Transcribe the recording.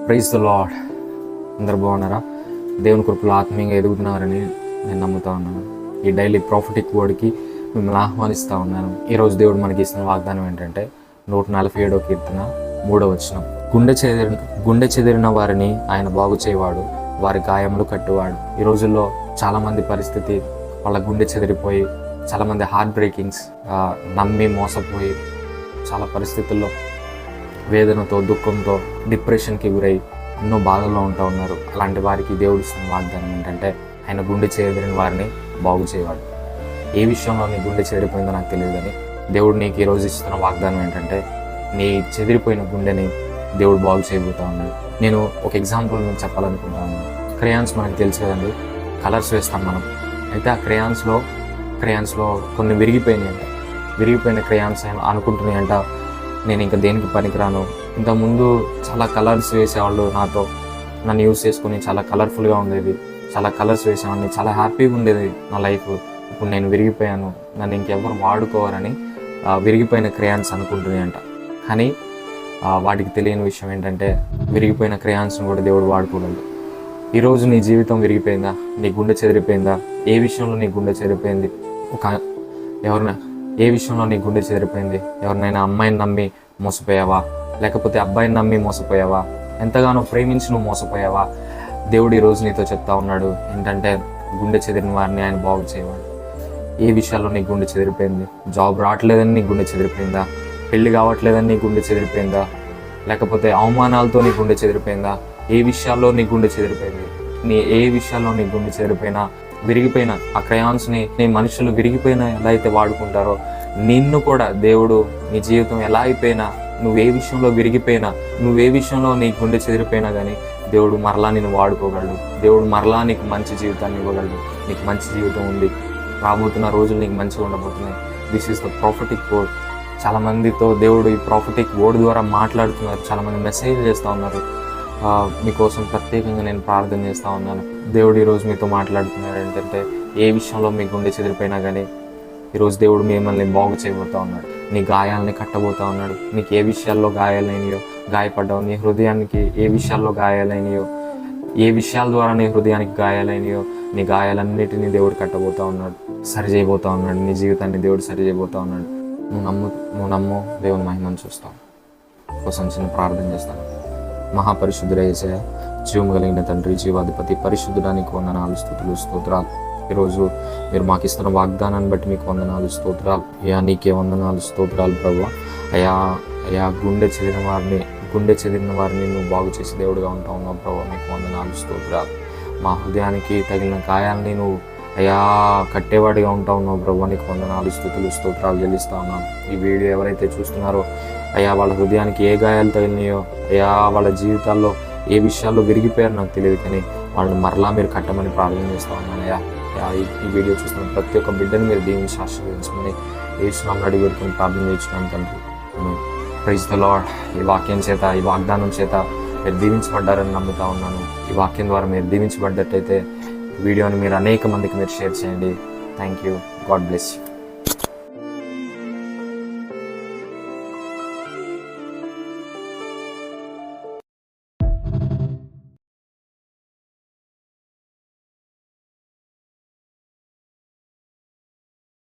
Praise the lord. అందరు బాగున్నారా? దేవుని కృపలో ఆత్మీయంగా ఎదుగుతున్నారని నేను నమ్ముతా ఉన్నాను. ఈ డైలీ ప్రాఫిటిక్ వర్డ్కి మిమ్మల్ని ఆహ్వానిస్తూ ఉన్నాను. ఈరోజు దేవుడు మనకి ఇస్తున్న వాగ్దానం ఏంటంటే 147వ కీర్తన 3వ వచనం. గుండె చెదిరిన వారిని ఆయన బాగు చేయవాడు, వారి గాయములు కట్టువాడు. ఈ రోజుల్లో చాలామంది పరిస్థితి వాళ్ళ గుండె చెదిరిపోయి, చాలామంది హార్ట్ బ్రేకింగ్స్, నమ్మి మోసపోయి చాలా పరిస్థితుల్లో వేదనతో, దుఃఖంతో, డిప్రెషన్కి గురై ఎన్నో బాధల్లో ఉంటూ ఉన్నారు. అలాంటి వారికి దేవుడు ఇస్తున్న వాగ్దానం ఏంటంటే ఆయన గుండె చెదిరిన వారిని బాగు చేయవాడు. ఏ విషయంలో నీ గుండె చెదిరిపోయిందో నాకు తెలియదు, కానీ దేవుడు నీకు ఈరోజు ఇస్తున్న వాగ్దానం ఏంటంటే నీ చెదిరిపోయిన గుండెని దేవుడు బాగు చేయబోతా ఉన్నాడు. నేను ఒక ఎగ్జాంపుల్ మీకు చెప్పాలనుకుంటాను. క్రేయాన్స్ మనకు తెలుసు కదండి, కలర్స్ వేస్తాం మనం. అయితే ఆ క్రేయాన్స్లో కొన్ని విరిగిపోయిన క్రేయాన్స్ అనుకుంటున్నాయంట నేను ఇంకా దేనికి పనికిరాను. ఇంతకుముందు చాలా కలర్స్ వేసేవాళ్ళు, నన్ను యూస్ చేసుకుని చాలా కలర్ఫుల్గా ఉండేది, చాలా కలర్స్ వేసేవాడిని, చాలా హ్యాపీగా ఉండేది నా లైఫ్. ఇప్పుడు నేను విరిగిపోయాను, నన్ను ఇంకెవ్వరు వాడుకోవాలని విరిగిపోయిన క్రేయాన్స్ అనుకుంటున్నాయంట. కానీ వాటికి తెలియని విషయం ఏంటంటే విరిగిపోయిన క్రేయాన్స్ని కూడా దేవుడు వాడుకోగలడు. ఈరోజు నీ జీవితం విరిగిపోయిందా? నీ గుండె చెదిరిపోయిందా? ఏ విషయంలో నీ గుండె చెదిరిపోయింది? ఏ విషయంలో నీ గుండె చెదిరిపోయింది? ఎవరినైనా అమ్మాయిని నమ్మి మోసపోయావా? లేకపోతే అబ్బాయిని నమ్మి మోసపోయావా? ఎంతగానో ప్రేమించి నువ్వు మోసపోయావా? దేవుడు ఈరోజు నీతో చెప్తా ఉన్నాడు ఏంటంటే గుండె చెదిరిన వారిని ఆయన బాగు చేయవాడు. ఏ విషయాల్లో నీ గుండె చెదిరిపోయింది? జాబ్ రావట్లేదని నీ గుండె చెదిరిపోయిందా? పెళ్లి కావట్లేదని నీ గుండె చెదిరిపోయిందా? లేకపోతే అవమానాలతో నీ గుండె చెదిరిపోయిందా? ఏ విషయాల్లో నీ గుండె చెదిరిపోయింది? ఏ విషయాల్లో నీ గుండె చెదిరిపోయినా, విరిగిపోయిన ఆ క్రయాన్స్ని నీ మనుషులు విరిగిపోయినా ఎలా అయితే వాడుకుంటారో, నిన్ను కూడా దేవుడు నీ జీవితం ఎలా అయిపోయినా, నువ్వే విషయంలో విరిగిపోయినా, నువ్వే విషయంలో నీ గుండె చెదిరిపోయినా కానీ దేవుడు మరలా నిన్ను వాడుకోగలడు. దేవుడు మరలా నీకు మంచి జీవితాన్ని ఇవ్వగలడు. నీకు మంచి జీవితం ఉంది, రాబోతున్న రోజులు నీకు మంచిగా ఉండబోతున్నాయి. This is the prophetic word. చాలామందితో దేవుడు ఈ ప్రాఫిటిక్ వర్డ్ ద్వారా మాట్లాడుతున్నారు. చాలామంది మెసేజ్ చేస్తూ ఉన్నారు. మీకోసం ప్రత్యేకంగా నేను ప్రార్థన చేస్తూ ఉన్నాను. దేవుడు ఈరోజు మీతో మాట్లాడుతున్నారు ఏంటంటే ఏ విషయంలో మీ గుండె చెదిరిపోయినా కానీ ఈరోజు దేవుడు మిమ్మల్ని బాగు చేయబోతూ ఉన్నాడు. నీ గాయాలని కట్టబోతూ ఉన్నాడు. నీకు ఏ విషయాల్లో గాయాలైనయో, గాయపడ్డావు, నీ హృదయానికి ఏ విషయాల్లో గాయాలైనయో, ఏ విషయాల ద్వారా నీ హృదయానికి గాయాలైనయో, నీ గాయాలన్నిటినీ దేవుడు కట్టబోతూ ఉన్నాడు, సరి చేయబోతూ ఉన్నాడు. నీ జీవితాన్ని దేవుడు సరి చేయబోతూ ఉన్నాడు. నువ్వు నమ్ము దేవుని మహిమను చూస్తావు. కోసం చిన్న ప్రార్థన చేస్తాను. మహాపరిశుద్ధుడ యేసయ్య, జీవము కలిగిన తండ్రి, జీవాధిపతి, పరిశుద్ధుడానికి వందనాలు, స్తుతులు, స్తోత్రాలు. ఈరోజు మీరు మాకు ఇస్తున్న వాగ్దానాన్ని బట్టి మీకు వందనాలు, స్తోత్రాలు. అయ్యా నీకే వందనాలు, స్తోత్రాలు ప్రభువా. అయ్యా గుండె చెదిరిన వారిని నువ్వు బాగు చేసి దేవుడుగా ఉంటా ఉన్నావు ప్రభువా. మీకు వందనాలు, స్తోత్రాలు. మా హృదయానికి తగిలిన గాయాలని నువ్వు కట్టేవాడిగా ఉంటా ఉన్నావు ప్రభువా. నీకు వందనాలు, స్తుతులు, స్తోత్రాలు చెల్లిస్తా ఉన్నాను. ఈ వీడియో ఎవరైతే చూస్తున్నారో వాళ్ళ హృదయానికి ఏ గాయాలు తగిలినాయో, వాళ్ళ జీవితాల్లో ఏ విషయాల్లో విరిగిపోయారో నాకు తెలియదు, కానీ వాళ్ళని మరలా మీరు కట్టమని ప్రార్థన చేస్తా ఉన్నాను. ఈ వీడియో చూస్తున్న ప్రతి ఒక్క బిడ్డని మీరు దీవించి ఆశీర్వదించమని యేసు నామమున అడిగి వేడుకొని ప్రార్థన చేస్తున్నాను తండ్రి. Praise the Lord. ఈ వాక్యం చేత, ఈ వాగ్దానం చేత మీరు దీవించబడ్డారని నమ్ముతా ఉన్నాను. ఈ వాక్యం ద్వారా మీరు దీవించబడ్డట్టయితే వీడియోని మీరు అనేక మందికి మీరు షేర్ చేయండి. Thank you. God bless you.